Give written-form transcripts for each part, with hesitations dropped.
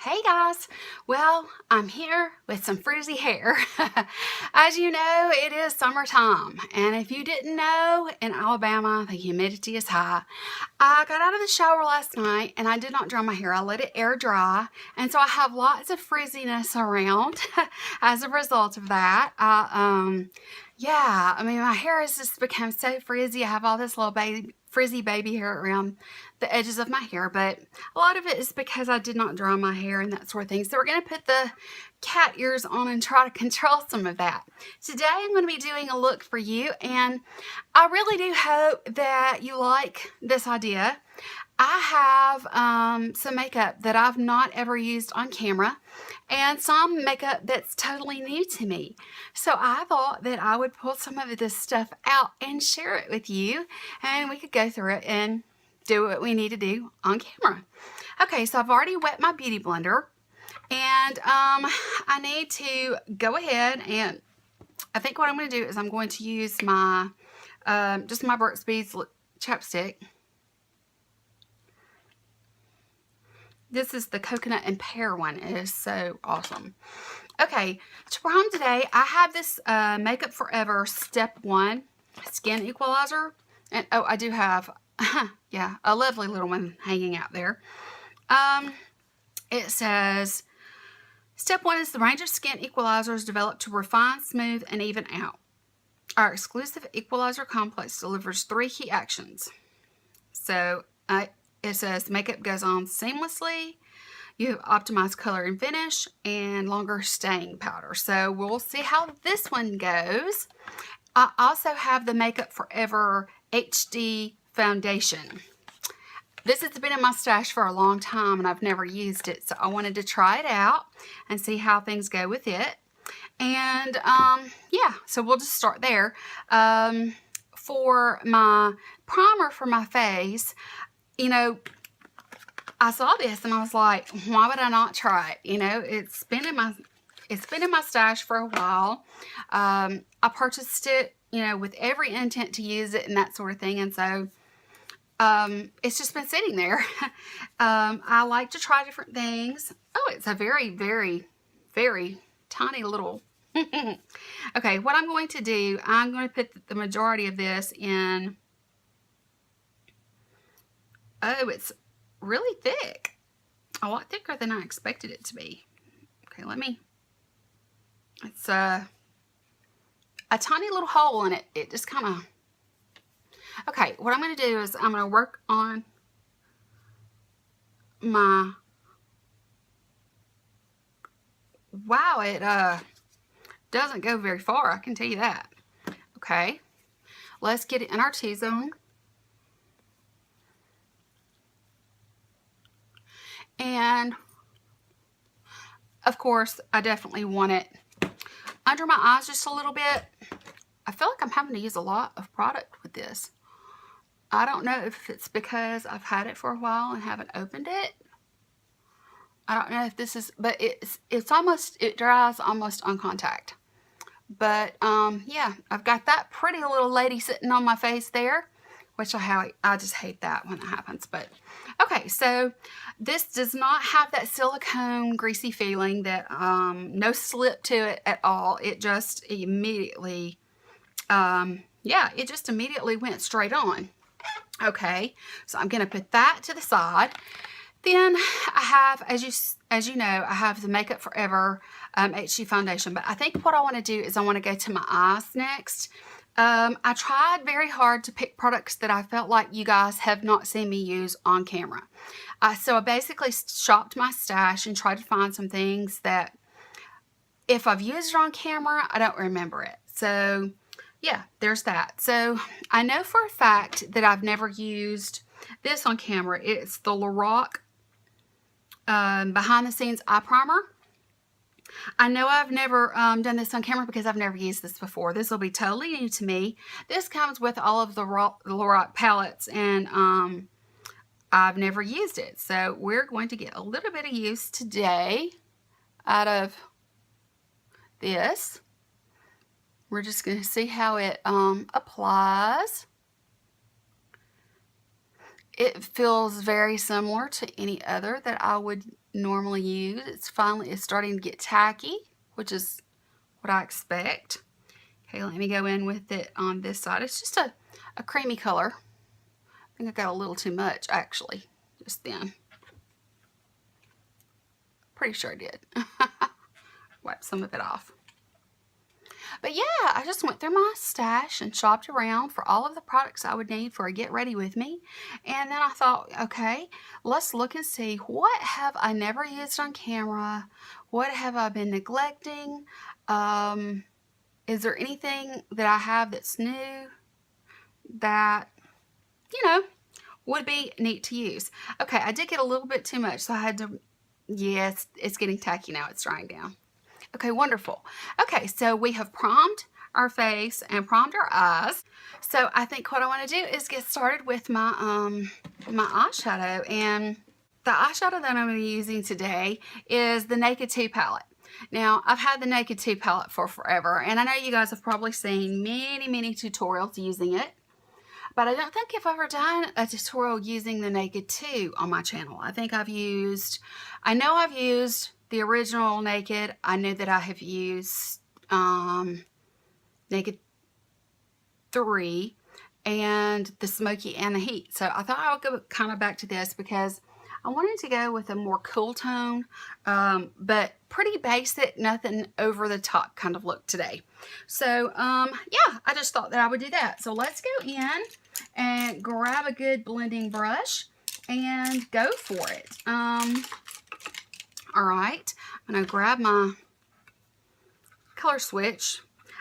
Hey guys, well, I'm here with some frizzy hair. As you know, it is summertime, and if you didn't know, in Alabama, the humidity is high. I got out of the shower last night, and I did not dry my hair. I let it air dry, and so I have lots of frizziness around as a result of that. I mean, my hair has just become so frizzy. I have all this little frizzy baby hair around the edges of my hair, but a lot of it is because I did not dry my hair and that sort of thing. So we're going to put the cat ears on and try to control some of that. Today I'm going to be doing a look for you, and I really do hope that you like this idea. I have some makeup that I've not ever used on camera, and some makeup that's totally new to me. So I thought that I would pull some of this stuff out and share it with you, and we could go through it and do what we need to do on camera. Okay, so I've already wet my beauty blender, and I need to go ahead, and I think what I'm going to do is I'm going to use my just my Burt's Bees chapstick. This is the coconut and pear one. It is so awesome. Okay, to prime today, I have this Makeup Forever Step 1 Skin Equalizer. And oh, I do have, yeah, a lovely little one hanging out there. It says, Step 1 is the range of skin equalizers developed to refine, smooth, and even out. Our exclusive equalizer complex delivers 3 key actions. So, it says makeup goes on seamlessly, you have optimized color and finish, and longer staying powder. So we'll see how this one goes. I also have the Makeup Forever HD Foundation. This has been in my stash for a long time and I've never used it, so I wanted to try it out and see how things go with it. And yeah, so we'll just start there. For my primer for my face, you know, I saw this and I was like, why would I not try it? You know, it's been in my stash for a while. I purchased it, you know, with every intent to use it and that sort of thing. And so it's just been sitting there. I like to try different things. Oh, it's a very, very, very tiny little. Okay, what I'm going to do, I'm going to put the majority of this in. Oh, it's really thick. A lot thicker than I expected it to be. Okay, it's a tiny little hole in it. It just kind of, okay, what I'm going to do is I'm going to work on my, wow, it doesn't go very far, I can tell you that. Okay, let's get it in our T-zone. And of course, I definitely want it under my eyes just a little bit. I feel like I'm having to use a lot of product with this. I don't know if it's because I've had it for a while and haven't opened it. I don't know if this is, but it dries almost on contact. But yeah, I've got that pretty little lady sitting on my face there, which I just hate that when that happens. But okay, so this does not have that silicone greasy feeling, that no slip to it at all. It just immediately, yeah, it just immediately went straight on. Okay, so I'm gonna put that to the side. Then I have, as you know, I have the Makeup Forever HD Foundation. But I think what I want to do is I want to go to my eyes next. I tried very hard to pick products that I felt like you guys have not seen me use on camera. So I basically shopped my stash and tried to find some things that if I've used it on camera, I don't remember it. So yeah, there's that. So I know for a fact that I've never used this on camera. It's the Lorac Behind the Scenes Eye Primer. I know I've never done this on camera because I've never used this before. This will be totally new to me. This comes with all of the Lorac palettes, and I've never used it. So we're going to get a little bit of use today out of this. We're just going to see how it applies. It feels very similar to any other that I would normally use. It's starting to get tacky, which is what I expect. Okay, let me go in with it on this side. It's just a creamy color. I think I got a little too much, actually, just then. Pretty sure I did. Wipe some of it off. But yeah, I just went through my stash and shopped around for all of the products I would need for a get ready with me. And then I thought, okay, let's look and see, what have I never used on camera? What have I been neglecting? Is there anything that I have that's new that, you know, would be neat to use? Okay, I did get a little bit too much, so I had to, yes, it's getting tacky now. It's drying down. Okay, wonderful. Okay, so we have primed our face and primed our eyes. So I think what I want to do is get started with my my eyeshadow. And the eyeshadow that I'm going to be using today is the Naked 2 palette. Now, I've had the Naked 2 palette for forever, and I know you guys have probably seen many tutorials using it. But I don't think I've ever done a tutorial using the Naked 2 on my channel. I know I've used the original Naked. I know that I have used Naked 3 and the Smoky and the Heat. So I thought I would go kind of back to this because I wanted to go with a more cool tone, but pretty basic, nothing over the top kind of look today. So yeah, I just thought that I would do that. So let's go in and grab a good blending brush and go for it. All right, I'm going to grab my color switch.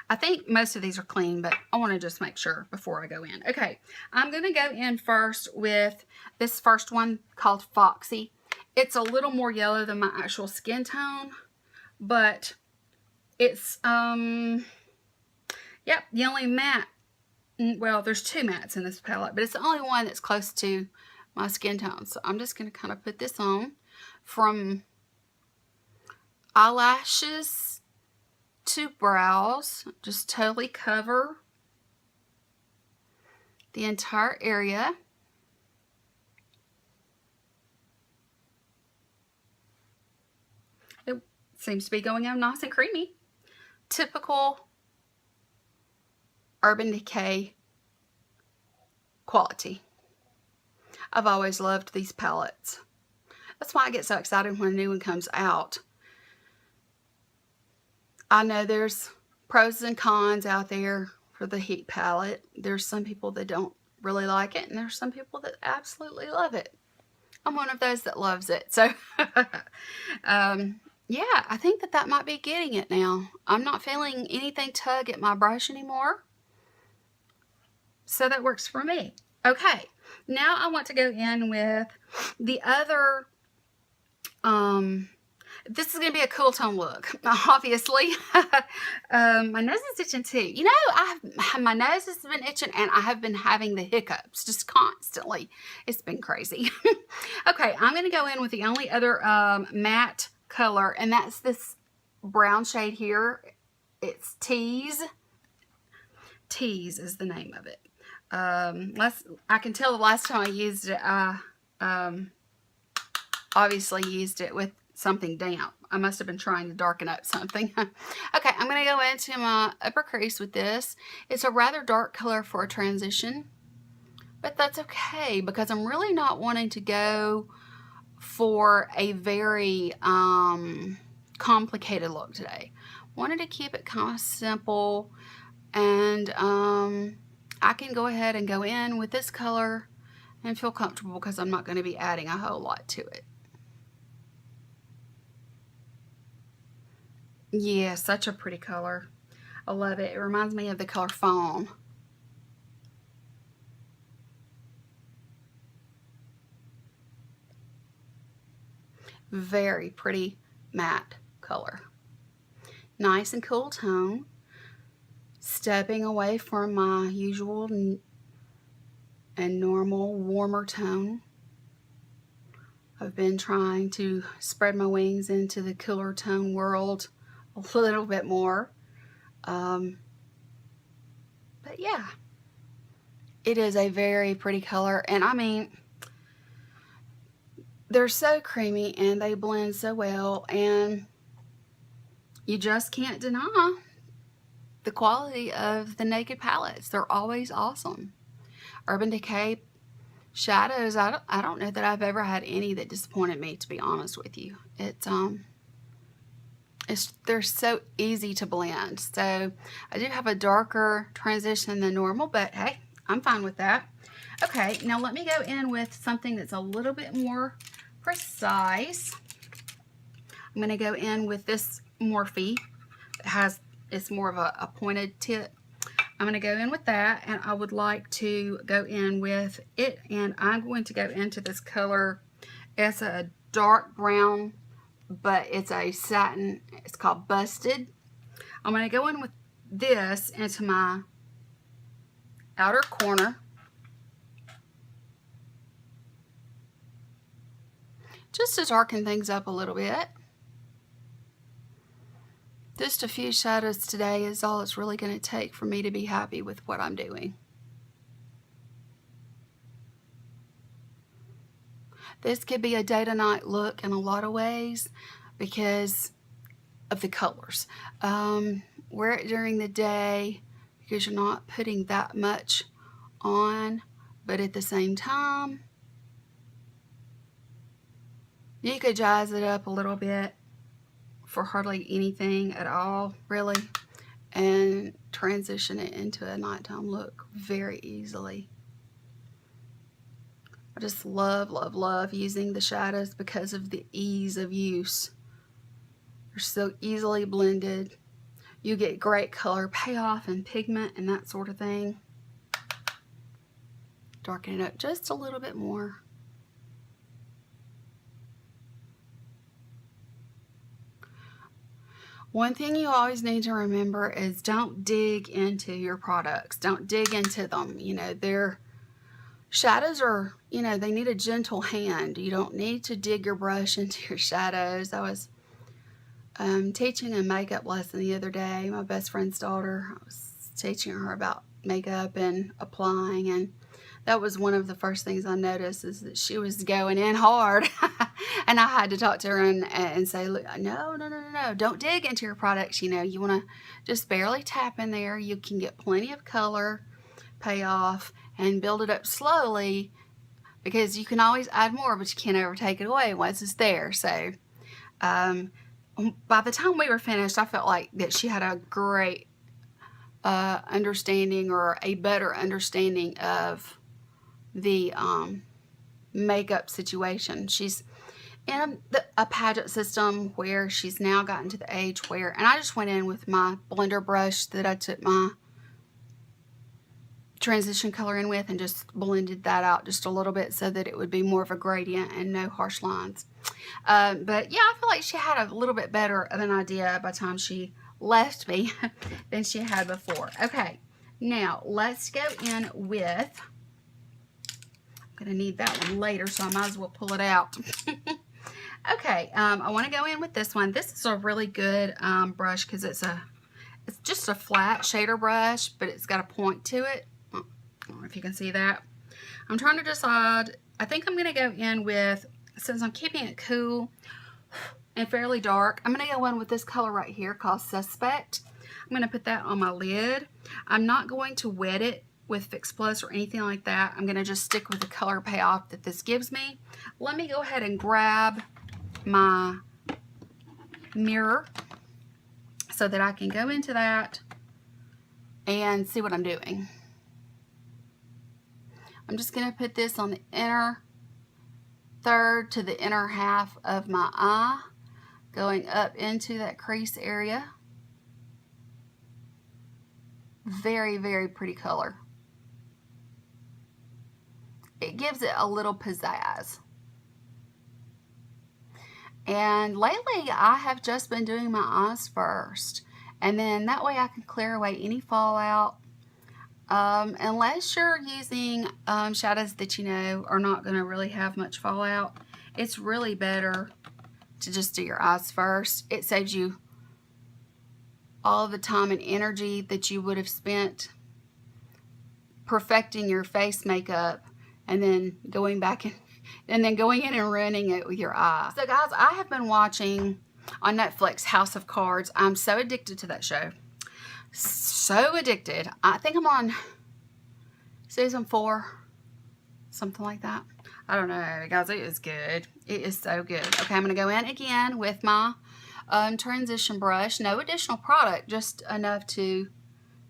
I think most of these are clean, but I want to just make sure before I go in. Okay, I'm going to go in first with this first one called Foxy. It's a little more yellow than my actual skin tone, but it's, yep, the only matte, well, there's 2 mattes in this palette, but it's the only one that's close to my skin tone. So I'm just going to kind of put this on from eyelashes to brows. Just totally cover the entire area. It seems to be going on nice and creamy. Typical Urban Decay quality. I've always loved these palettes. That's why I get so excited when a new one comes out. I know there's pros and cons out there for the Heat palette. There's some people that don't really like it, and there's some people that absolutely love it. I'm one of those that loves it. So, yeah, I think that might be getting it now. I'm not feeling anything tug at my brush anymore. So that works for me. Okay, now I want to go in with the other, this is going to be a cool tone look, obviously. My nose is itching too. You know, my nose has been itching, and I have been having the hiccups just constantly. It's been crazy. Okay, I'm going to go in with the only other matte color, and that's this brown shade here. It's Tease. Tease is the name of it. I can tell the last time I used it, I obviously used it with something damp. I must have been trying to darken up something. Okay, I'm going to go into my upper crease with this. It's a rather dark color for a transition, but that's okay because I'm really not wanting to go for a very complicated look today. Wanted to keep it kind of simple, and I can go ahead and go in with this color and feel comfortable because I'm not going to be adding a whole lot to it. Yeah, such a pretty color. I love it. It reminds me of the color Fawn. Very pretty matte color. Nice and cool tone. Stepping away from my usual and normal warmer tone. I've been trying to spread my wings into the cooler tone world a little bit more. But yeah, it is a very pretty color, and I mean, they're so creamy and they blend so well, and you just can't deny the quality of the Naked palettes. They're always awesome. Urban Decay shadows, I don't know that I've ever had any that disappointed me, to be honest with you. They're so easy to blend. So I do have a darker transition than normal, but hey, I'm fine with that. Okay, now let me go in with something that's a little bit more precise. I'm going to go in with this Morphe. It's more of a pointed tip. I'm going to go in with that, and I would like to go in with it, and I'm going to go into this color. It's a dark brown, but it's a satin. It's called Busted. I'm going to go in with this into my outer corner, just to darken things up a little bit. Just a few shadows today is all it's really going to take for me to be happy with what I'm doing. This could be a day to night look in a lot of ways because of the colors. Wear it during the day because you're not putting that much on, but at the same time, you could jazz it up a little bit for hardly anything at all, really, and transition it into a nighttime look very easily. I just love, love, love using the shadows because of the ease of use. They're so easily blended. You get great color payoff and pigment and that sort of thing. Darken it up just a little bit more. One thing you always need to remember is don't dig into your products. Don't dig into them. You know, their shadows are, you know, they need a gentle hand. You don't need to dig your brush into your shadows. I was teaching a makeup lesson the other day. My best friend's daughter, I was teaching her about makeup and applying, and that was one of the first things I noticed, is that she was going in hard. And I had to talk to her and say, look, no, don't dig into your products. You know, you want to just barely tap in there. You can get plenty of color payoff and build it up slowly, because you can always add more, but you can't ever take it away once it's there. So by the time we were finished, I felt like that she had a great understanding, or a better understanding of the makeup situation. She's in a pageant system where she's now gotten to the age where, and I just went in with my blender brush that I took my transition color in with and just blended that out just a little bit so that it would be more of a gradient and no harsh lines. But yeah, I feel like she had a little bit better of an idea by the time she left me than she had before. Okay, now let's go in with, I'm going to need that one later, so I might as well pull it out. Okay, I want to go in with this one. This is a really good brush because it's just a flat shader brush, but it's got a point to it. I don't know if you can see that. I'm trying to decide. I think I'm going to go in with, since I'm keeping it cool and fairly dark, I'm going to go in with this color right here called Suspect. I'm going to put that on my lid. I'm not going to wet it with Fix Plus or anything like that. I'm going to just stick with the color payoff that this gives me. Let me go ahead and grab my mirror so that I can go into that and see what I'm doing. I'm just going to put this on the inner third to the inner half of my eye, going up into that crease area. Very, very pretty color. It gives it a little pizzazz. And lately I have just been doing my eyes first, and then that way I can clear away any fallout. Unless you're using shadows that you know are not going to really have much fallout, it's really better to just do your eyes first. It saves you all the time and energy that you would have spent perfecting your face makeup and then going back and then going in and ruining it with your eye. So guys, I have been watching on Netflix House of Cards. I'm so addicted to that show. So addicted. I think I'm on season 4, something like that. I don't know, guys. It is good. It is so good. Okay, I'm going to go in again with my transition brush. No additional product, just enough to,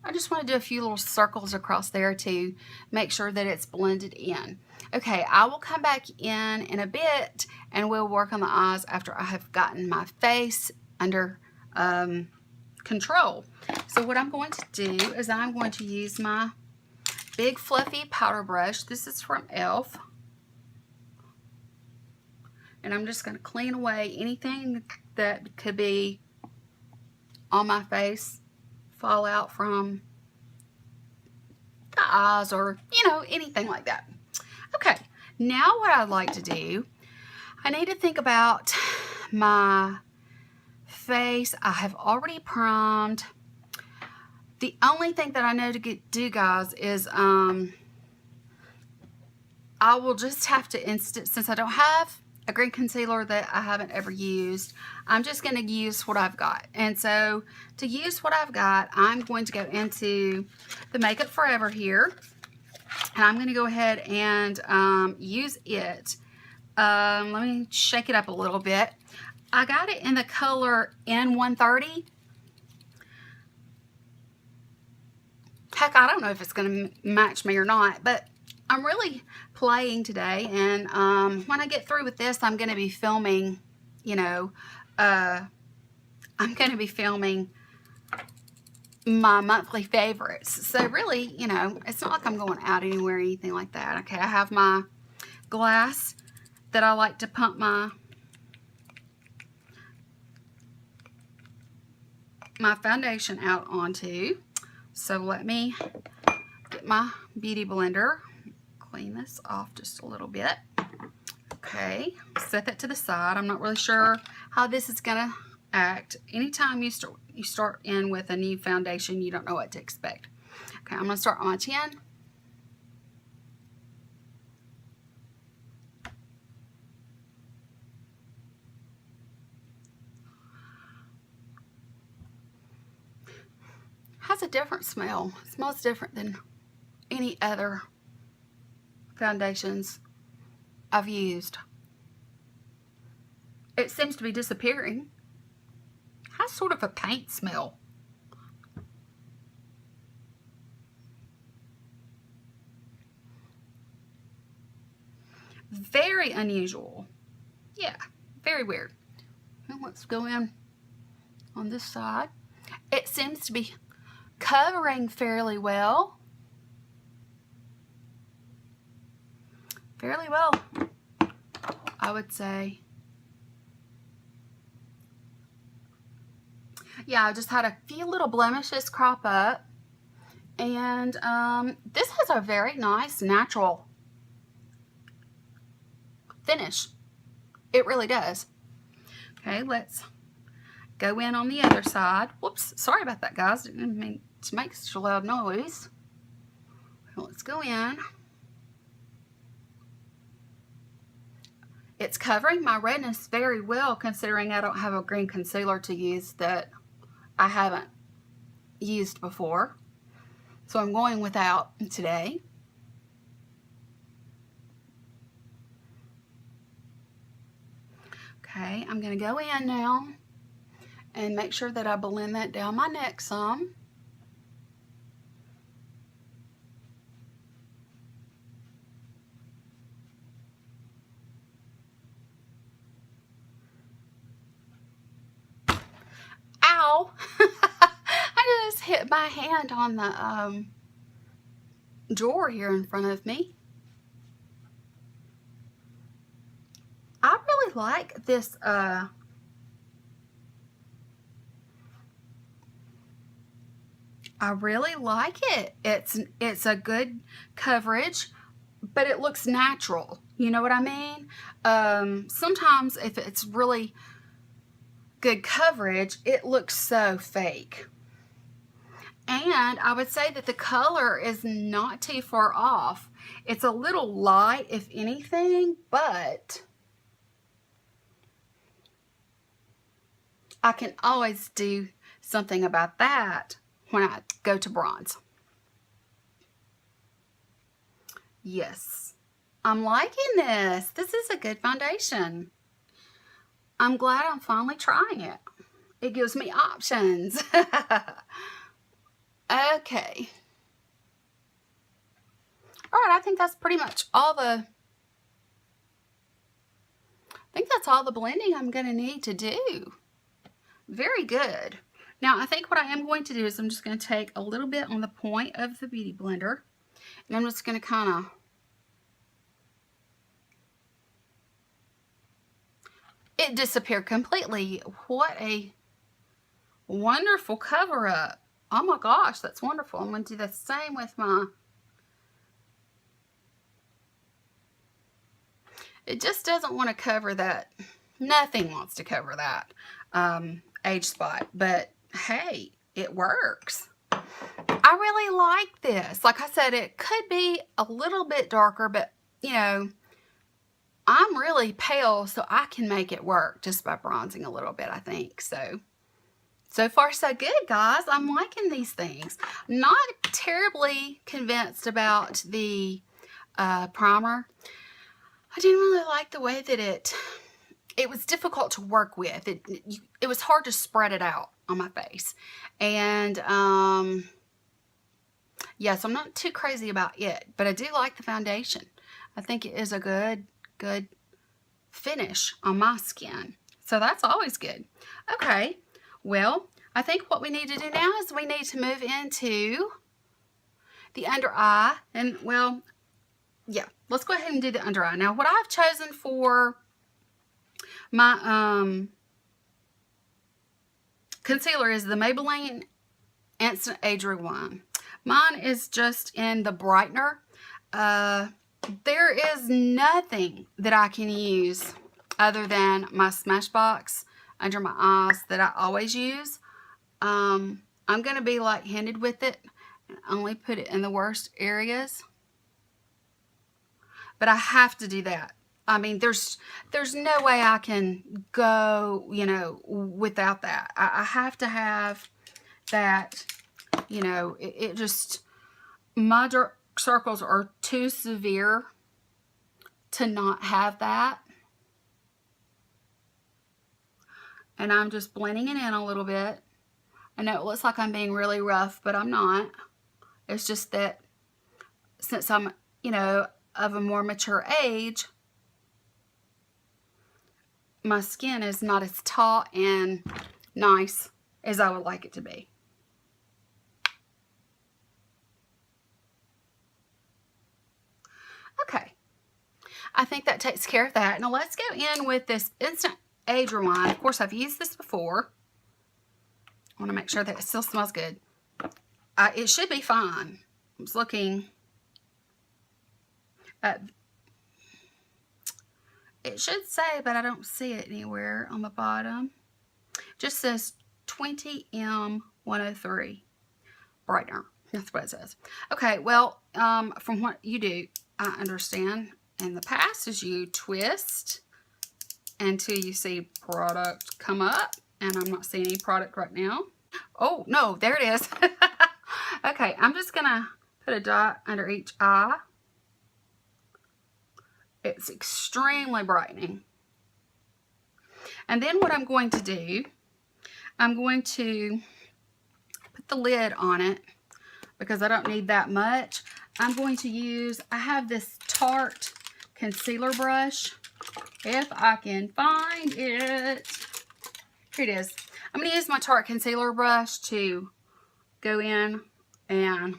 I just want to do a few little circles across there to make sure that it's blended in. Okay, I will come back in a bit and we'll work on the eyes after I have gotten my face under control. So what I'm going to do is I'm going to use my big fluffy powder brush. This is from e.l.f. And I'm just going to clean away anything that could be on my face, fall out from the eyes, or, you know, anything like that. Okay, now what I'd like to do, I need to think about my face. I have already primed. The only thing that I know to do, guys, is I will just have to since I don't have a green concealer that I haven't ever used, I'm just going to use what I've got. And so to use what I've got, I'm going to go into the Makeup Forever here, and I'm going to go ahead and use it. Let me shake it up a little bit. I got it in the color N130. Heck, I don't know if it's going to match me or not, but I'm really playing today, and when I get through with this, I'm going to be filming, you know, I'm going to be filming my monthly favorites. So really, you know, it's not like I'm going out anywhere or anything like that. Okay, I have my glass that I like to pump my foundation out onto. So let me get my beauty blender, clean this off just a little bit. Okay, set that to the side. I'm not really sure how this is gonna act. Anytime you start in with a new foundation, you don't know what to expect. Okay, I'm gonna start on my chin. Has a different smell. It smells different than any other foundations I've used. It seems to be disappearing. It has sort of a paint smell. Very unusual. Yeah, very weird. Now let's go in on this side. It seems to be covering fairly well. Fairly well, I would say. Yeah, I just had a few little blemishes crop up, and this has a very nice natural finish. It really does. Okay, let's go in on the other side. Whoops, sorry about that, guys. Didn't mean to make such a loud noise. Let's go in. It's covering my redness very well, considering I don't have a green concealer to use that I haven't used before. So I'm going without today. Okay, I'm going to go in now and make sure that I blend that down my neck some. Ow! I just hit my hand on the drawer here in front of me. I really like this I really like it. It's a good coverage, but it looks natural. You know what I mean? Sometimes if it's really good coverage, it looks so fake. And I would say that the color is not too far off. It's a little light, if anything, but I can always do something about that when I go to bronze. Yes, I'm liking this. This is a good foundation. I'm glad I'm finally trying it. It gives me options. Okay. All right, I think that's pretty much all the, blending I'm going to need to do. Very good. Now, I think what I am going to do is I'm just going to take a little bit on the point of the Beauty Blender, and I'm just going to kind of, it disappeared completely. What a wonderful cover-up. Oh my gosh, that's wonderful. I'm going to do the same with my, it just doesn't want to cover that. Nothing wants to cover that age spot, but hey, it works. I really like this. Like I said, it could be a little bit darker, but you know, I'm really pale, so I can make it work just by bronzing a little bit, I think. So far so good, guys. I'm liking these things. Not terribly convinced about the primer. I didn't really like the way that it was difficult to work with. It was hard to spread it out on my face. And yes, I'm not too crazy about it, but I do like the foundation. I think it is a good finish on my skin. So that's always good. Okay, well, I think what we need to do now is we need to move into the under eye. And well, yeah, let's go ahead and do the under eye. Now, what I've chosen for my concealer is the Maybelline Instant Age Rewind. Mine is just in the brightener. There is nothing that I can use other than my Smashbox under my eyes that I always use. I'm going to be light-handed with it and only put it in the worst areas. But I have to do that. I mean, there's no way I can go, you know, without that. I have to have that, you know, it just, my dark circles are too severe to not have that. And I'm just blending it in a little bit. I know it looks like I'm being really rough, but I'm not. It's just that since I'm, you know, of a more mature age, my skin is not as taut and nice as I would like it to be. Okay, I think that takes care of that. Now let's go in with this Instant Age Rewind. Of course, I've used this before. I want to make sure that it still smells good. It should be fine. I was looking at, it should say, but I don't see it anywhere on the bottom. It just says 20M103 brightener. That's what it says. Okay, well, from what you do, I understand in the past is you twist until you see product come up, and I'm not seeing any product right now. Oh, no, there it is. Okay, I'm just going to put a dot under each eye. It's extremely brightening. And then what I'm going to do, I'm going to put the lid on it because I don't need that much. I'm going to use, I have this Tarte concealer brush. If I can find it. Here it is. I'm going to use my Tarte concealer brush to go in and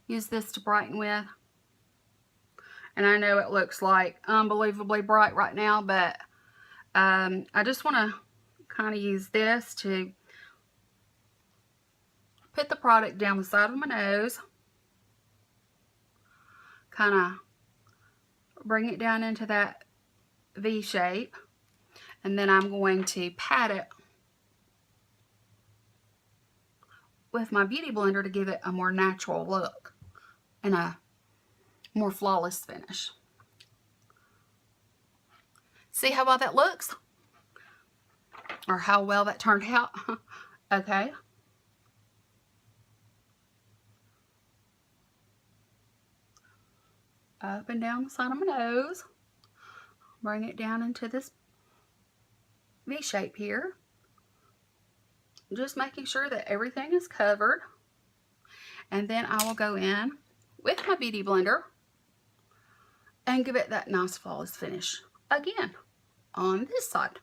use this to brighten with. And I know it looks like unbelievably bright right now, but I just want to kind of use this to put the product down the side of my nose. Kind of bring it down into that V shape. And then I'm going to pat it with my Beauty Blender to give it a more natural look and a more flawless finish. See how well that looks? Or how well that turned out? Okay. Up and down the side of my nose. Bring it down into this V shape here. Just making sure that everything is covered. And then I will go in with my Beauty Blender and give it that nice flawless finish again on this side.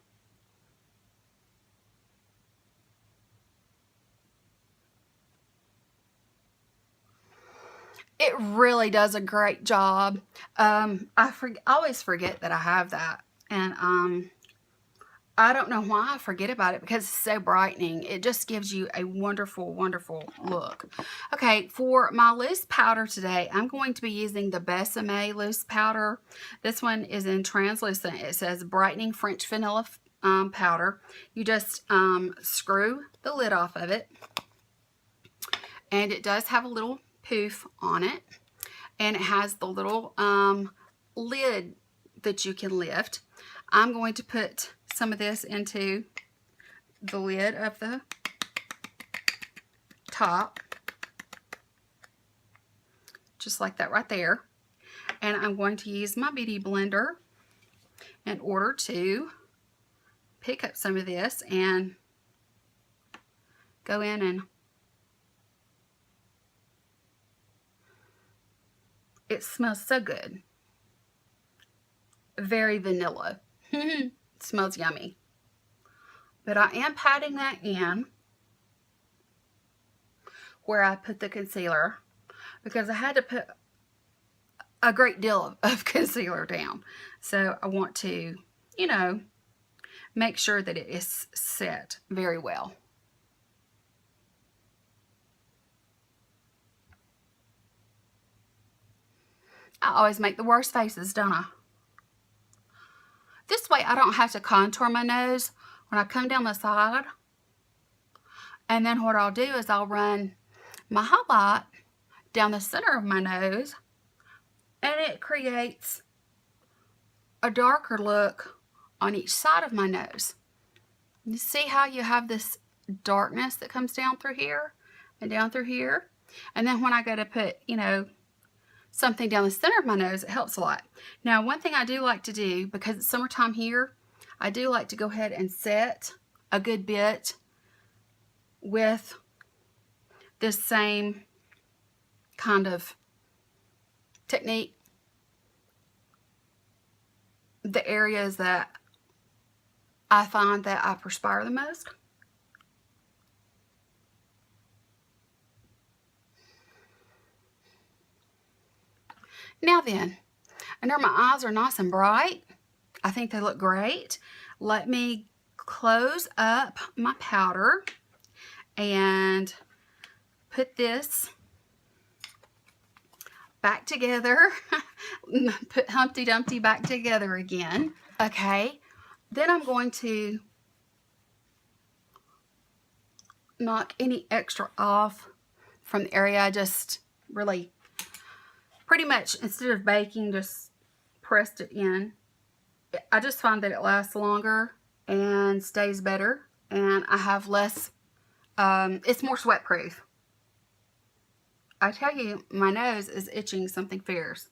It really does a great job. I always forget that I have that, and I don't know why I forget about it because it's so brightening. It just gives you a wonderful, wonderful look. Okay, for my loose powder today, I'm going to be using the Besame loose powder. This one is in translucent. It says brightening French vanilla powder. You just screw the lid off of it, and it does have a little poof on it, and it has the little lid that you can lift. I'm going to put some of this into the lid of the top, just like that right there, and I'm going to use my Beauty Blender in order to pick up some of this and go in and it smells so good. Very vanilla. It smells yummy. But I am patting that in where I put the concealer because I had to put a great deal of concealer down. So I want to, you know, make sure that it is set very well. I always make the worst faces, don't I? This way I don't have to contour my nose when I come down the side. And then what I'll do is I'll run my highlight down the center of my nose, and it creates a darker look on each side of my nose. You see how you have this darkness that comes down through here and down through here? And then when I go to put, you know, something down the center of my nose, it helps a lot. Now, one thing I do like to do, because it's summertime here, I do like to go ahead and set a good bit with this same kind of technique. The areas that I find that I perspire the most. Now then, I know my eyes are nice and bright. I think they look great. Let me close up my powder and put this back together. Put Humpty Dumpty back together again. Okay, then I'm going to knock any extra off from the area. I just really pretty much, instead of baking, just pressed it in. I just find that it lasts longer and stays better, and I have less, it's more sweat proof. I tell you, my nose is itching something fierce.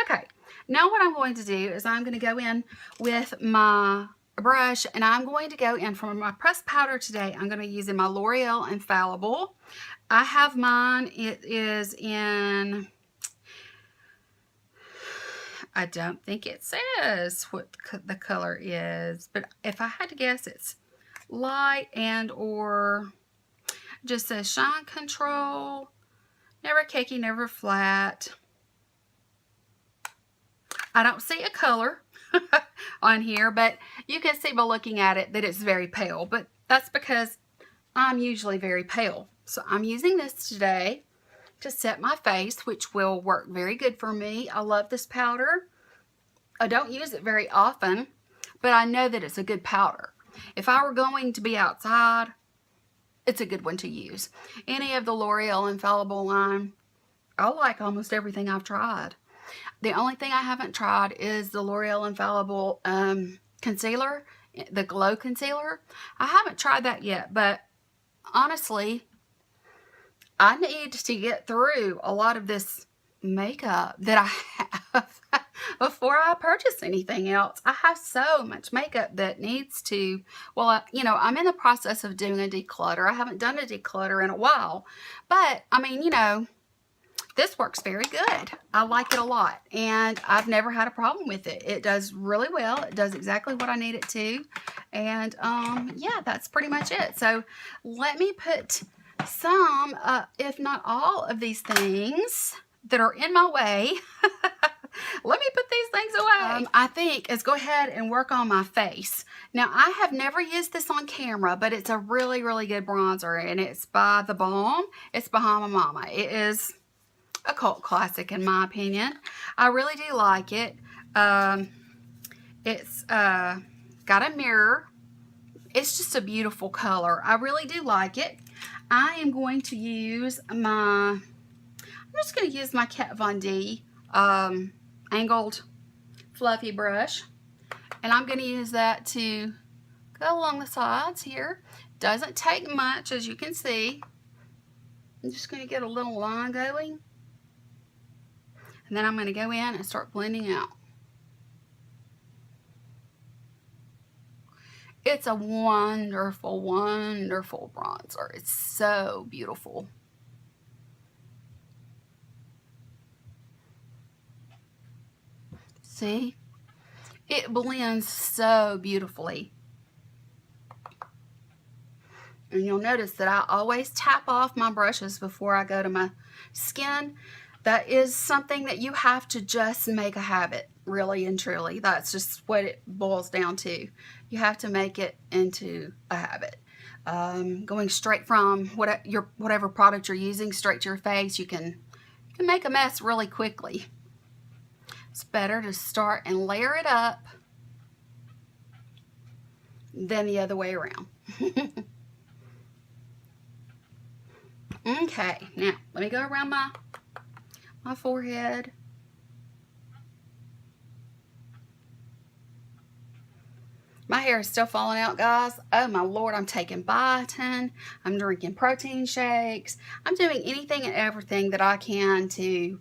Okay, now what I'm going to do is I'm going to go in with my brush, and I'm going to go in for my pressed powder today. I'm going to be using my L'Oreal Infallible. I have mine. It is in, I don't think it says what the color is, but if I had to guess, it's light and or just says shine control, never cakey, never flat. I don't see a color on here, but you can see by looking at it that it's very pale, but that's because I'm usually very pale. So I'm using this today to set my face, which will work very good for me. I love this powder. I don't use it very often, but I know that it's a good powder. If I were going to be outside, it's a good one to use. Any of the L'Oreal Infallible line, I like almost everything I've tried. The only thing I haven't tried is the L'Oreal Infallible concealer, the Glow Concealer. I haven't tried that yet, but honestly, I need to get through a lot of this makeup that I have before I purchase anything else. I have so much makeup that needs to, well, you know, I'm in the process of doing a declutter. I haven't done a declutter in a while, but I mean, you know, this works very good. I like it a lot, and I've never had a problem with it. It does really well. It does exactly what I need it to, and yeah, that's pretty much it. So let me put some, if not all of these things that are in my way, let me put these things away. I think let's go ahead and work on my face. Now, I have never used this on camera, but it's a really, really good bronzer, and it's by The Balm. It's Bahama Mama. It is a cult classic in my opinion. I really do like it. It's got a mirror. It's just a beautiful color. I really do like it. I am going to use my, I'm just going to use my Kat Von D angled fluffy brush, and I'm going to use that to go along the sides here. Doesn't take much, as you can see. I'm just going to get a little line going, and then I'm going to go in and start blending out. It's a wonderful, wonderful bronzer. It's so beautiful. See? It blends so beautifully. And you'll notice that I always tap off my brushes before I go to my skin. That is something that you have to just make a habit, really and truly. That's just what it boils down to. You have to make it into a habit. Going straight from whatever product you're using straight to your face, you can make a mess really quickly. It's better to start and layer it up than the other way around. Okay, now let me go around my forehead. My hair is still falling out, guys. Oh my Lord, I'm taking biotin. I'm drinking protein shakes. I'm doing anything and everything that I can to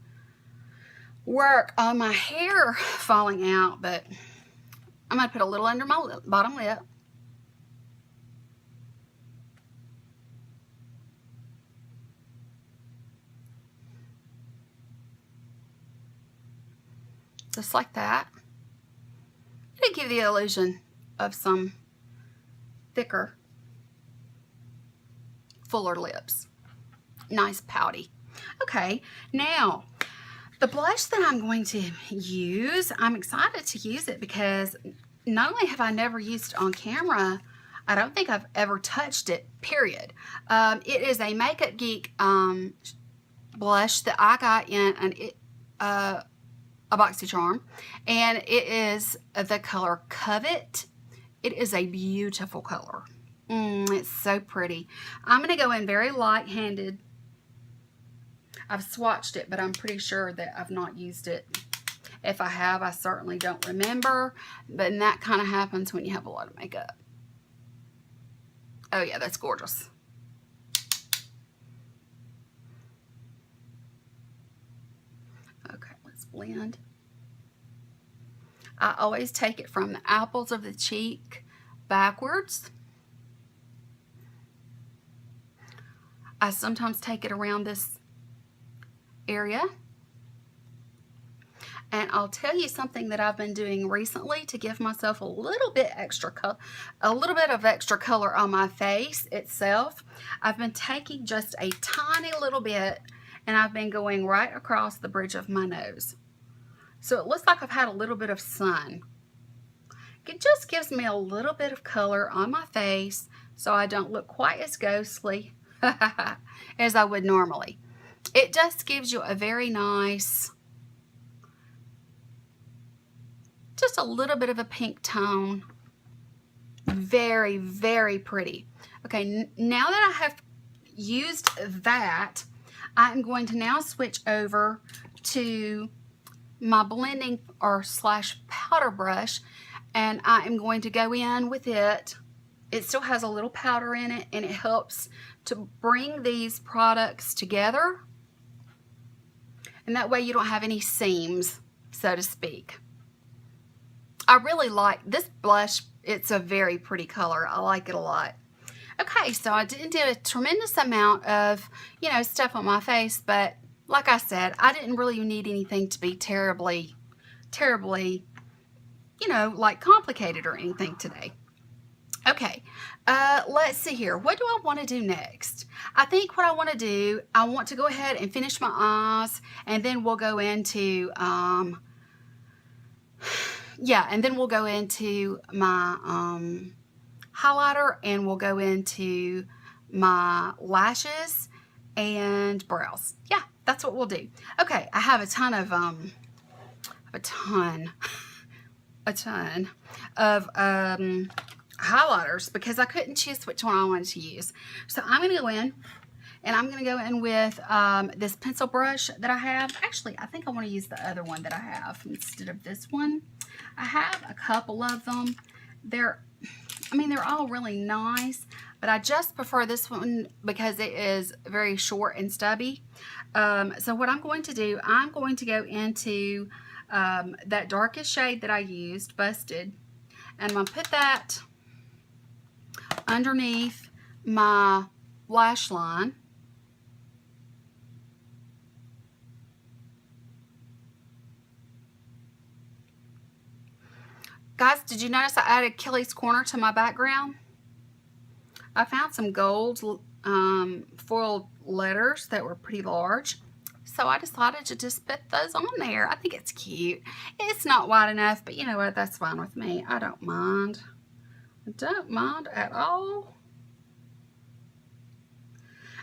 work on my hair falling out, but I'm going to put a little under my bottom lip. Just like that. It'll give the illusion of some thicker, fuller lips. Nice pouty. Okay, now the blush that I'm going to use, I'm excited to use it because not only have I never used it on camera, I don't think I've ever touched it, period. It is a Makeup Geek blush that I got in a BoxyCharm, and it is the color Covet. It is a beautiful color. It's so pretty. I'm going to go in very light-handed. I've swatched it, but I'm pretty sure that I've not used it. If I have, I certainly don't remember, but that kind of happens when you have a lot of makeup. Oh yeah, that's gorgeous. Okay, let's blend. I always take it from the apples of the cheek backwards. I sometimes take it around this area. And I'll tell you something that I've been doing recently to give myself a little bit of extra color on my face itself. I've been taking just a tiny little bit, and I've been going right across the bridge of my nose. So it looks like I've had a little bit of sun. It just gives me a little bit of color on my face so I don't look quite as ghostly as I would normally. It just gives you a very nice, just a little bit of a pink tone. Very, very pretty. Okay, now that I have used that, I'm going to now switch over to my blending or slash powder brush, and I am going to go in with it. It still has a little powder in it, and it helps to bring these products together, and that way you don't have any seams, so to speak. I really like this blush. It's a very pretty color. I like it a lot. Okay, so I didn't do a tremendous amount of, stuff on my face, but like I said, I didn't really need anything to be terribly, like complicated or anything today. Okay, let's see here. What do I want to do next? I think what I want to do, I want to go ahead and finish my eyes, and then we'll go into, and then we'll go into my highlighter, and we'll go into my lashes and brows. Yeah, that's what we'll do. Okay, I have a ton of, highlighters because I couldn't choose which one I wanted to use. So I'm going to go in, and I'm going to go in with this pencil brush that I have. Actually, I think I want to use the other one that I have instead of this one. I have a couple of them. They're all really nice, but I just prefer this one because it is very short and stubby. So what I'm going to do, I'm going to go into that darkest shade that I used, Busted, and I'm going to put that underneath my lash line. Guys, did you notice I added Kelli'sKorner to my background? I found some gold foiled letters that were pretty large, so I decided to just put those on there. I think it's cute. It's not wide enough, but you know what? That's fine with me. I don't mind. I don't mind at all.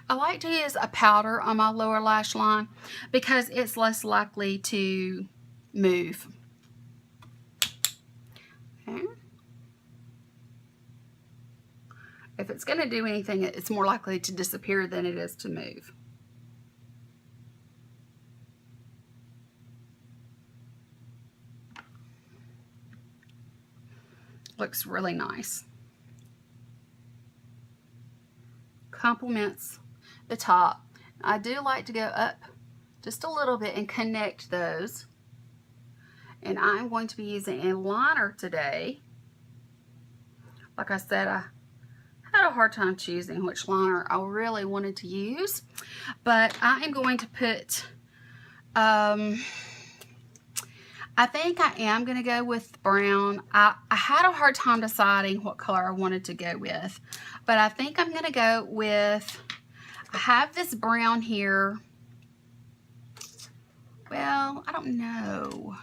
I like to use a powder on my lower lash line because it's less likely to move. Okay. If it's going to do anything, it's more likely to disappear than it is to move. Looks really nice. Complements the top. I do like to go up just a little bit and connect those. And I'm going to be using a liner today. Like I said, I had a hard time choosing which liner I really wanted to use, but I am going to put, I think I am going to go with brown. I had a hard time deciding what color I wanted to go with, but I think I'm going to go with, I have this brown here. Well, I don't know.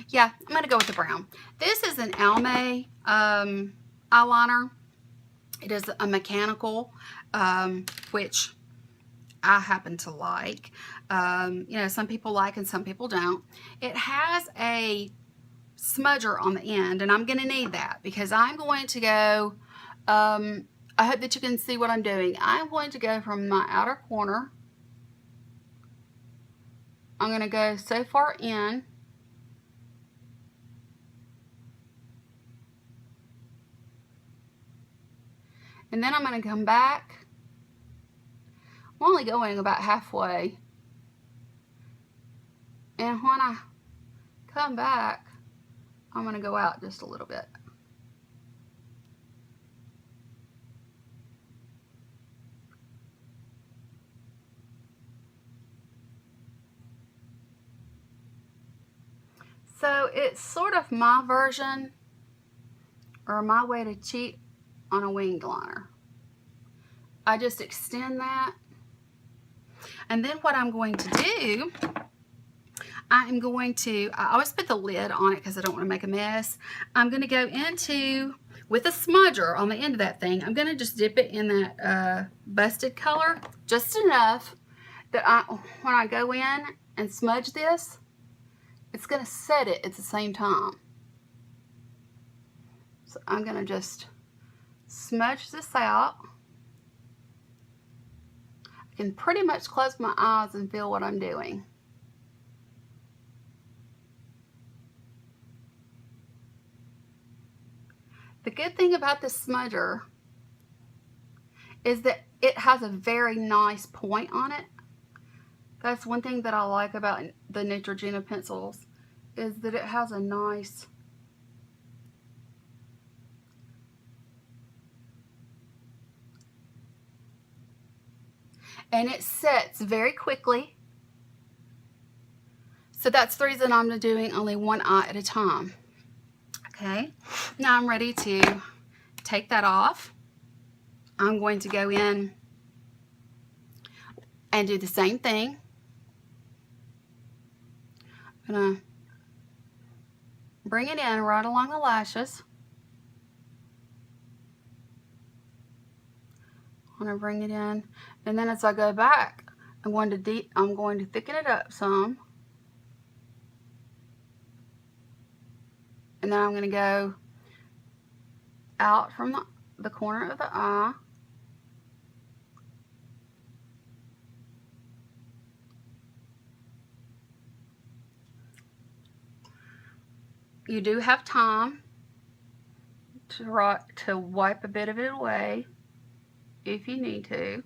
Yeah, I'm going to go with the brown. This is an Almay eyeliner. It is a mechanical, which I happen to like. Some people like and some people don't. It has a smudger on the end, and I'm going to need that because I'm going to go, I hope that you can see what I'm doing. I'm going to go from my outer corner. I'm going to go so far in. And then I'm going to come back. I'm only going about halfway. And when I come back, I'm going to go out just a little bit. So it's sort of my version or my way to cheat on a winged liner. I just extend that. And then what I'm going to do, I always put the lid on it because I don't want to make a mess. I'm going to go into, with a smudger on the end of that thing, I'm going to just dip it in that busted color, just enough that when I go in and smudge this, it's going to set it at the same time. So I'm going to just smudge this out. I can pretty much close my eyes and feel what I'm doing. The good thing about this smudger is that it has a very nice point on it. That's one thing that I like about the Neutrogena pencils, is that it has a nice and it sets very quickly. So that's the reason I'm doing only one eye at a time. Okay, now I'm ready to take that off. I'm going to go in and do the same thing. I'm gonna bring it in right along the lashes. I'm gonna bring it in, and then as I go back, I'm going to thicken it up some, and then I'm going to go out from the corner of the eye. You do have time to wipe a bit of it away if you need to.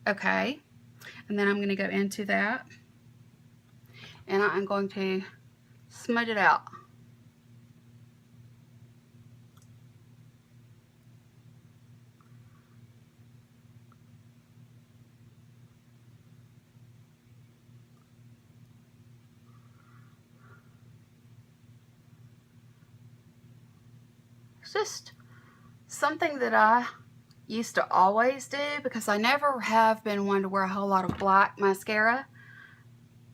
Okay, and then I'm going to go into that, and I'm going to smudge it out. It's just something that I used to always do because I never have been one to wear a whole lot of black mascara,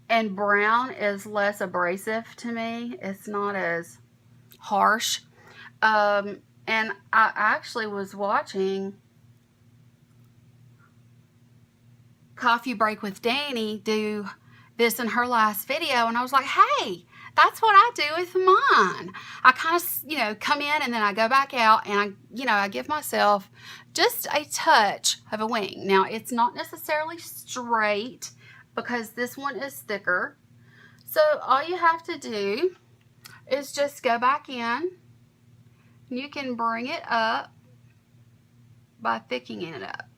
and brown is less abrasive to me. It's not as harsh. And I actually was watching Coffee Break with Danny do this in her last video, and I was like, hey, that's what I do with mine. I kind of, come in and then I go back out and I give myself just a touch of a wing. Now, it's not necessarily straight because this one is thicker. So all you have to do is just go back in. You can bring it up by thickening it up.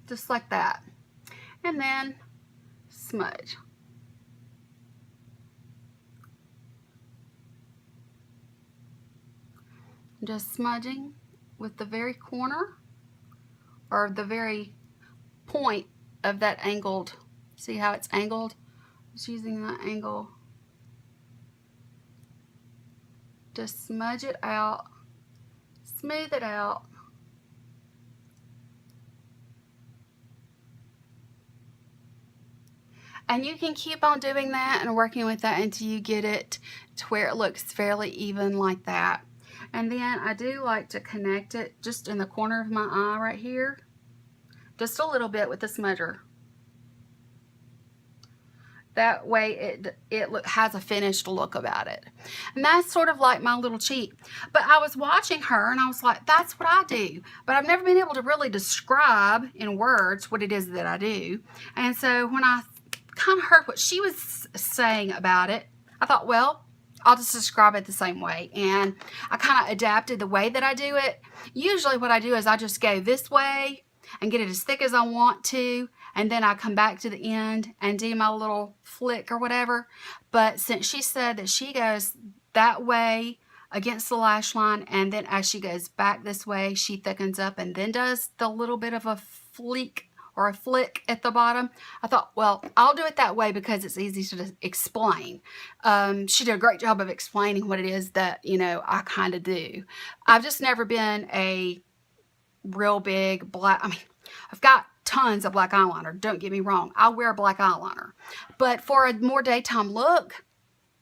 Just like that. And then smudge. Just smudging with the very corner or the very point of that angled. See how it's angled? Just using that angle. Just smudge it out, smooth it out. And you can keep on doing that and working with that until you get it to where it looks fairly even like that. And then I do like to connect it just in the corner of my eye right here, just a little bit with the smudger. That way it has a finished look about it. And that's sort of like my little cheat. But I was watching her and I was like, that's what I do. But I've never been able to really describe in words what it is that I do. And so when I kind of heard what she was saying about it, I thought, well, I'll just describe it the same way. And I kind of adapted the way that I do it. Usually what I do is I just go this way and get it as thick as I want to, and then I come back to the end and do my little flick or whatever. But since she said that she goes that way against the lash line, and then as she goes back this way, she thickens up and then does the little bit of a flick or a flick at the bottom, I thought, well, I'll do it that way because it's easy to explain. She did a great job of explaining what it is that, I kind of do. I've just never been a real big black, I've got tons of black eyeliner, don't get me wrong. I wear black eyeliner. But for a more daytime look,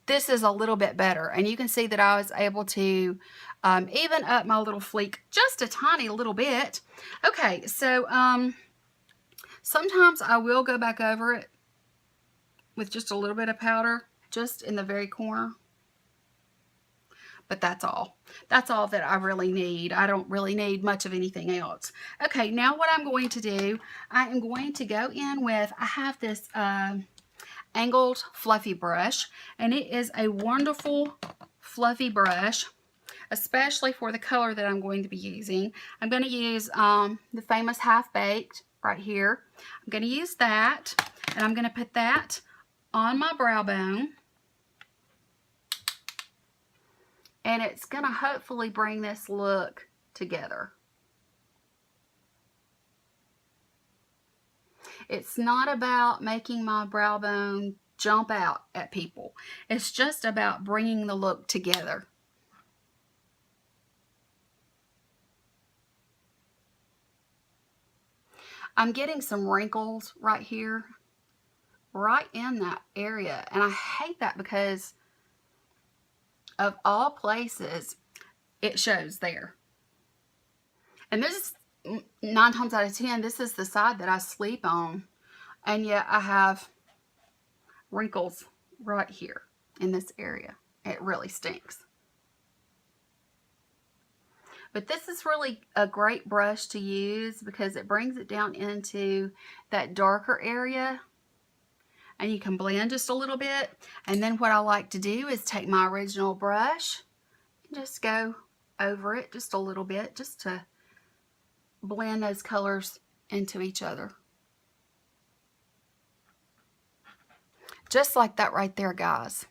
this is a little bit better. And you can see that I was able to even up my little fleek just a tiny little bit. Okay, so sometimes I will go back over it with just a little bit of powder, just in the very corner. But that's all. That's all that I really need. I don't really need much of anything else. Okay, now what I'm going to do, I am going to go in with, I have this angled fluffy brush, and it is a wonderful fluffy brush, especially for the color that I'm going to be using. I'm going to use the famous Half Baked right here. I'm going to use that, and I'm going to put that on my brow bone. And it's going to hopefully bring this look together. It's not about making my brow bone jump out at people. It's just about bringing the look together. I'm getting some wrinkles right here, right in that area. And I hate that because of all places, it shows there. And this is 9 times out of 10, this is the side that I sleep on. And yet I have wrinkles right here in this area. It really stinks. But this is really a great brush to use because it brings it down into that darker area. And you can blend just a little bit. And then what I like to do is take my original brush and just go over it just a little bit, just to blend those colors into each other. Just like that right there, guys.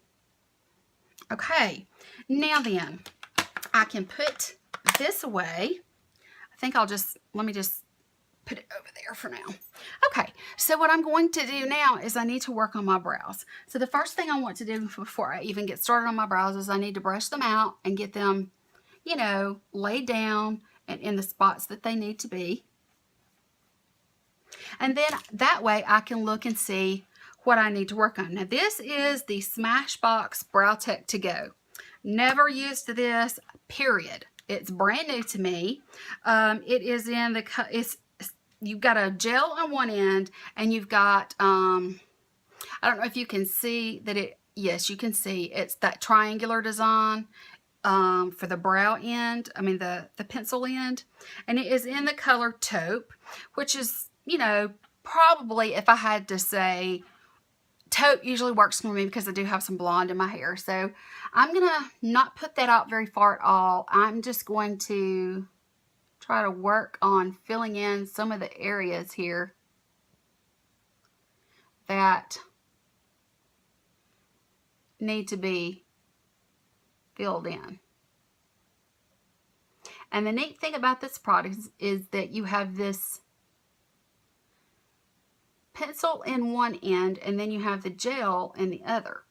Okay, now then, I can put this away. I think I'll just, let me just put it over there for now. Okay, so what I'm going to do now is I need to work on my brows. So the first thing I want to do before I even get started on my brows is I need to brush them out and get them, you know, laid down and in the spots that they need to be. And then that way I can look and see what I need to work on. Now this is the Smashbox Brow Tech To Go. Never used this, period. It's brand new to me. It is in the, you've got a gel on one end, and you've got, I don't know if you can see that it, yes, you can see, it's that triangular design for the brow end, I mean the pencil end, and it is in the color taupe, which is, you know, probably, if I had to say, taupe usually works for me because I do have some blonde in my hair. So I'm going to not put that out very far at all. I'm just going to try to work on filling in some of the areas here that need to be filled in. And the neat thing about this product is that you have this pencil in one end and then you have the gel in the other.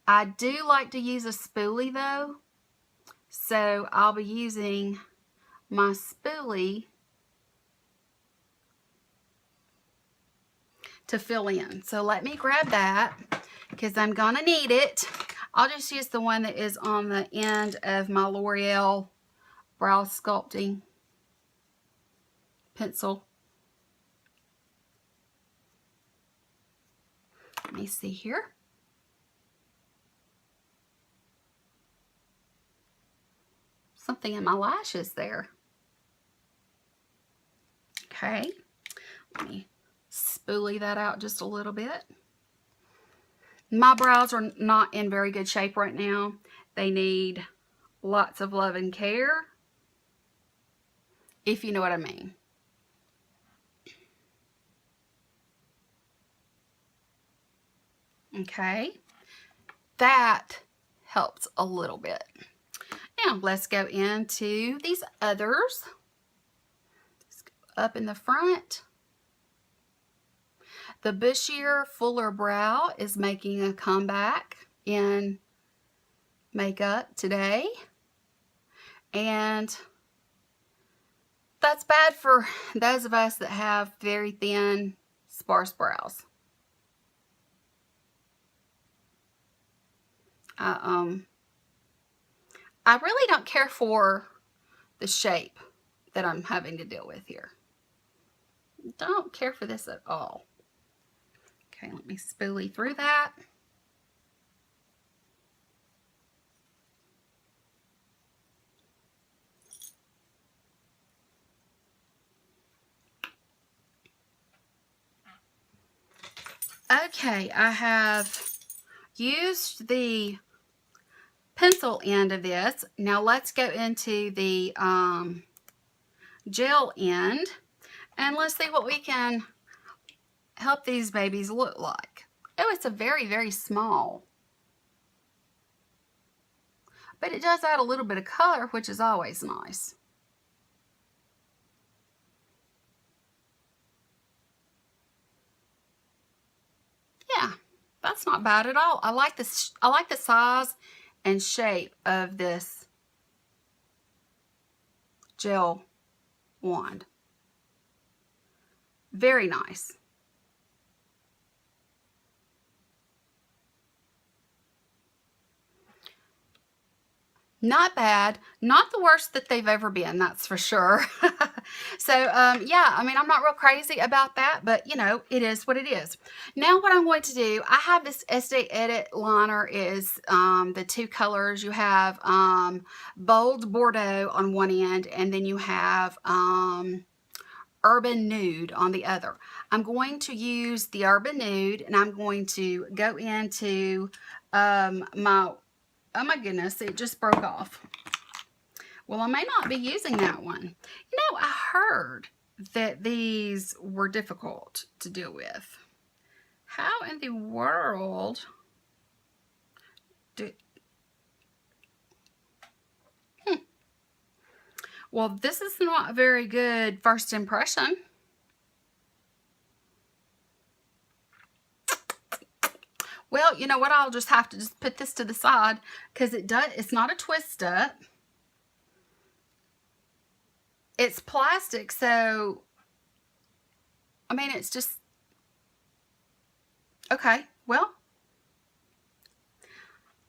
I do like to use a spoolie though, so I'll be using my spoolie to fill in. So let me grab that because I'm gonna need it. I'll just use the one that is on the end of my L'Oreal Brow Sculpting pencil. Let me see here. Something in my lashes there. Okay, let me spoolie that out just a little bit. My brows are not in very good shape right now. They need lots of love and care, if you know what I mean. Okay, that helps a little bit. Now let's go into these others. Let's go up in the front. The bushier, fuller brow is making a comeback in makeup today. And that's bad for those of us that have very thin, sparse brows. I really don't care for the shape that I'm having to deal with here. Don't care for this at all. Okay, let me spoolie through that. Okay, I have used the pencil end of this. Now let's go into the gel end, and let's see what we can help these babies look like. Oh, it's a very, very small. But it does add a little bit of color, which is always nice. Yeah, that's not bad at all. I like this. I like the size and shape of this gel wand. Very nice. Not bad. Not the worst that they've ever been, that's for sure. So, yeah, I mean, I'm not real crazy about that, but, you know, it is what it is. Now what I'm going to do, I have this Ebates liner is the two colors. You have bold Bordeaux on one end, and then you have Urban Nude on the other. I'm going to use the Urban Nude, and I'm going to go into oh my goodness, it just broke off. Well, I may not be using that one. You know, I heard that these were difficult to deal with. How in the world do... Well, this is not a very good first impression. Well, you know what? I'll just have to just put this to the side because it's not a twist up. It's plastic, so I mean, it's just okay. Well,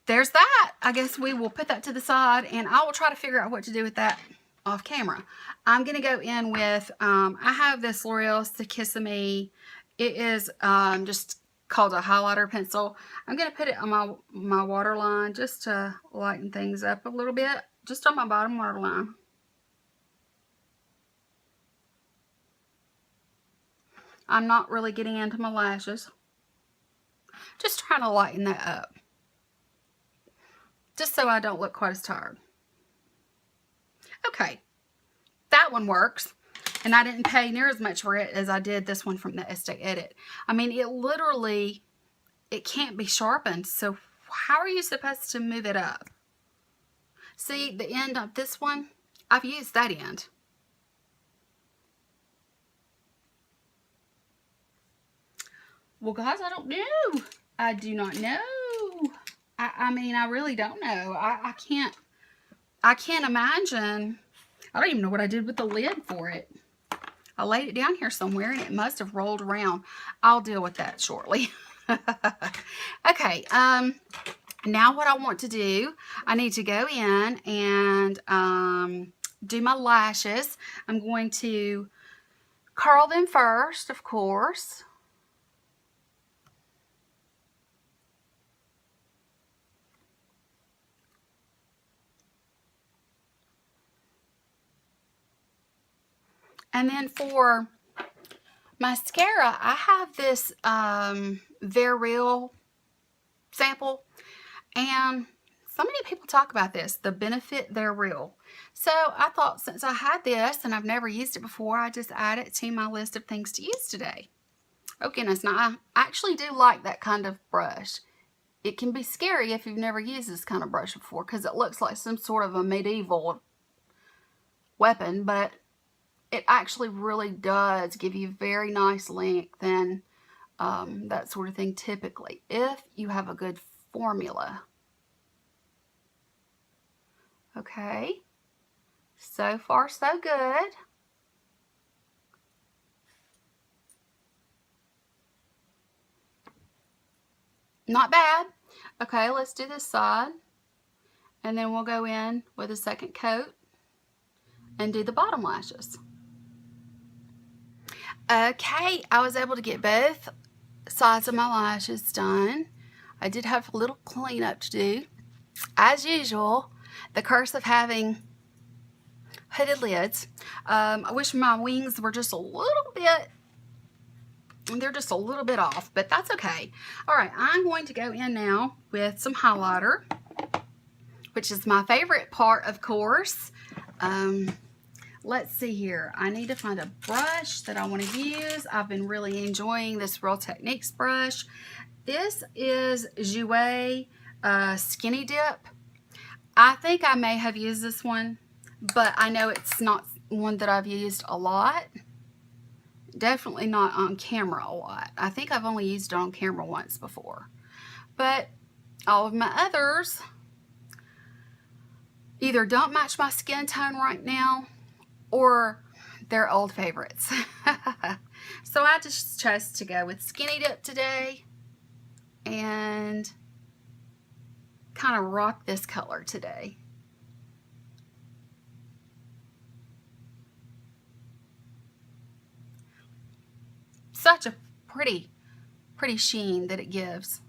there's that. I guess we will put that to the side, and I will try to figure out what to do with that off camera. I'm going to go in with, I have this L'Oreal Sissimi. It is just called a highlighter pencil. I'm going to put it on my waterline just to lighten things up a little bit, just on my bottom waterline. I'm not really getting into my lashes. Just trying to lighten that up, just so I don't look quite as tired. Okay, that one works. And I didn't pay near as much for it as I did this one from the Ebates. I mean, it literally, it can't be sharpened. So how are you supposed to move it up? See, the end of this one, I've used that end. Well, guys, I don't know. I do not know. I mean, I really don't know. I can't imagine. I don't even know what I did with the lid for it. I laid it down here somewhere and it must have rolled around. I'll deal with that shortly. Okay, now what I want to do, I need to go in and do my lashes. I'm going to curl them first, of course. And then for mascara, I have this Very Real sample, and so many people talk about this, the Benefit They're Real. So I thought, since I had this and I've never used it before, I just add it to my list of things to use today. Oh goodness, now I actually do like that kind of brush. It can be scary if you've never used this kind of brush before, because it looks like some sort of a medieval weapon, but it actually really does give you very nice length and that sort of thing typically, if you have a good formula. Okay, so far so good. Not bad. Okay, let's do this side, and then we'll go in with a second coat and do the bottom lashes. Okay, I was able to get both sides of my lashes done. I did have a little cleanup to do. As usual, the curse of having hooded lids. I wish my wings were just a little bit they're just a little bit off, but that's okay. All right, I'm going to go in now with some highlighter, which is my favorite part, of course. Let's see here. I need to find a brush that I want to use. I've been really enjoying this Real Techniques brush. This is Jouer Skinny Dip. I think I may have used this one, but I know it's not one that I've used a lot. Definitely not on camera a lot. I think I've only used it on camera once before. But all of my others either don't match my skin tone right now, or they're old favorites. So I just chose to go with Skinny Dip today and kind of rock this color today. Such a pretty sheen that it gives.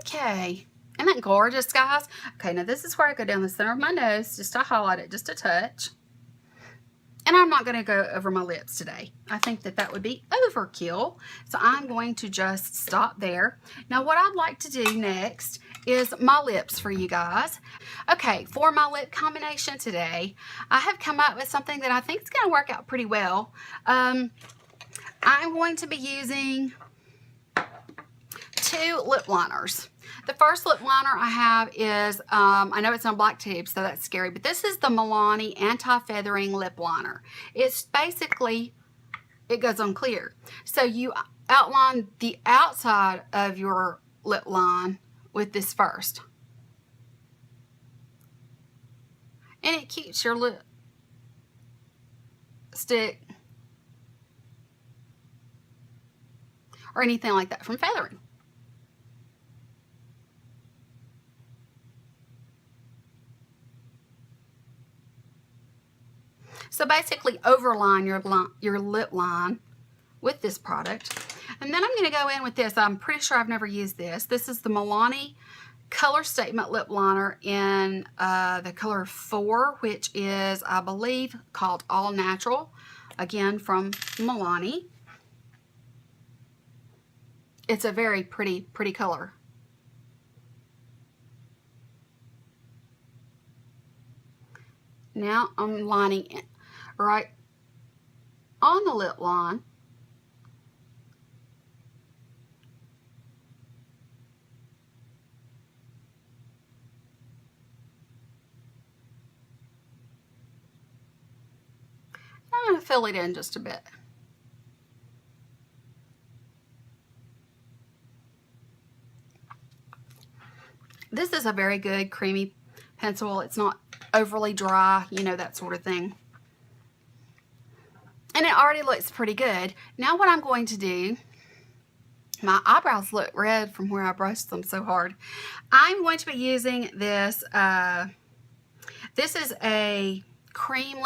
Okay, isn't that gorgeous, guys? Okay, now this is where I go down the center of my nose just to highlight it just a touch. And I'm not going to go over my lips today. I think that that would be overkill. So I'm going to just stop there. Now what I'd like to do next is my lips for you guys. Okay, for my lip combination today, I have come up with something that I think is going to work out pretty well. I'm going to be using 2 lip liners. The first lip liner I have is, I know it's on black tube, so that's scary, but this is the Milani Anti-Feathering Lip Liner. It's basically, it goes on clear. So you outline the outside of your lip line with this first. And it keeps your lip stick or anything like that from feathering. So basically overline your lip line with this product. And then I'm going to go in with this. I'm pretty sure I've never used this. This is the Milani Color Statement Lip Liner in the color 4, which is, I believe, called All Natural. Again, from Milani. It's a very pretty color. Now I'm lining it right on the lip line. I'm going to fill it in just a bit. This is a very good creamy pencil. It's not overly dry, you know, that sort of thing. And it already looks pretty good. Now what I'm going to do, my eyebrows look red from where I brushed them so hard. I'm going to be using this, this is a cream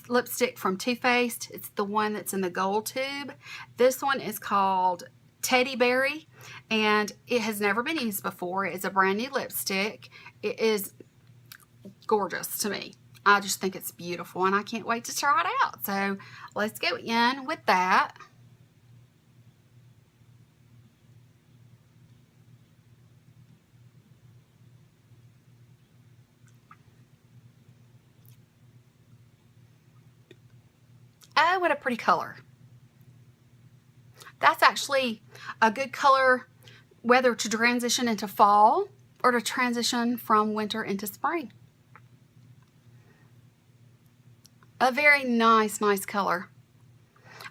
lipstick from Too Faced. It's the one that's in the gold tube. This one is called Teddy Berry, and it has never been used before. It's a brand new lipstick. It is gorgeous to me. I just think it's beautiful, and I can't wait to try it out. So let's go in with that. Oh, what a pretty color. That's actually a good color whether to transition into fall or to transition from winter into spring. A very nice color.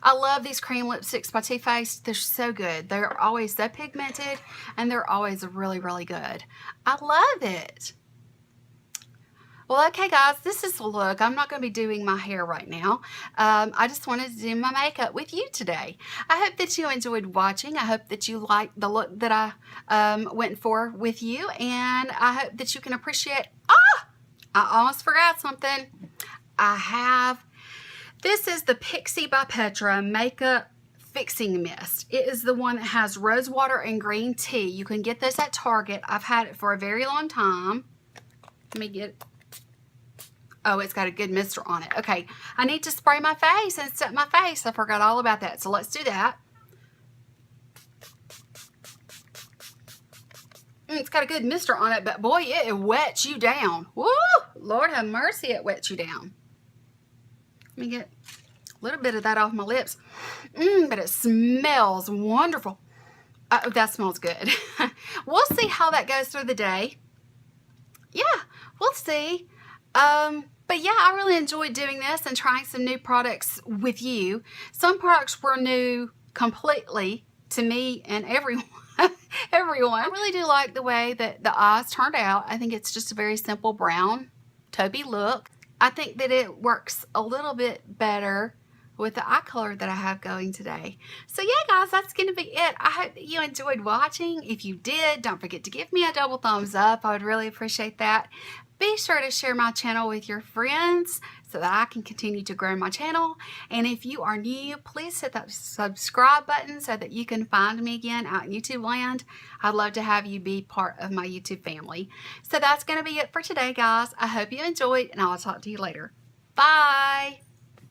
I love these cream lipsticks by Too Faced. They're so good. They're always so pigmented, and they're always really good. I love it. Well, okay, guys, this is the look. I'm not going to be doing my hair right now. I just wanted to do my makeup with you today. I hope that you enjoyed watching. I hope that you liked the look that I went for with you, and I hope that you can appreciate... I almost forgot something. This is the Pixie by Petra Makeup Fixing Mist. It is the one that has rose water and green tea. You can get this at Target. I've had it for a very long time. Let me get, oh, it's got a good mister on it. Okay, I need to spray my face and set my face. I forgot all about that, so let's do that. It's got a good mister on it, but boy, it wets you down. Woo! Lord have mercy, it wets you down. Let me get a little bit of that off my lips. But it smells wonderful. That smells good. We'll see how that goes through the day. Yeah, we'll see. But yeah, I really enjoyed doing this and trying some new products with you. Some products were new completely to me and everyone. Everyone. I really do like the way that the eyes turned out. I think it's just a very simple brown taupey look. I think that it works a little bit better with the eye color that I have going today. So yeah, guys, that's going to be it. I hope that you enjoyed watching. If you did, don't forget to give me a double thumbs up. I would really appreciate that. Be sure to share my channel with your friends so that I can continue to grow my channel. And if you are new, please hit that subscribe button so that you can find me again out in YouTube land. I'd love to have you be part of my YouTube family. So that's going to be it for today, guys. I hope you enjoyed, and I'll talk to you later. Bye!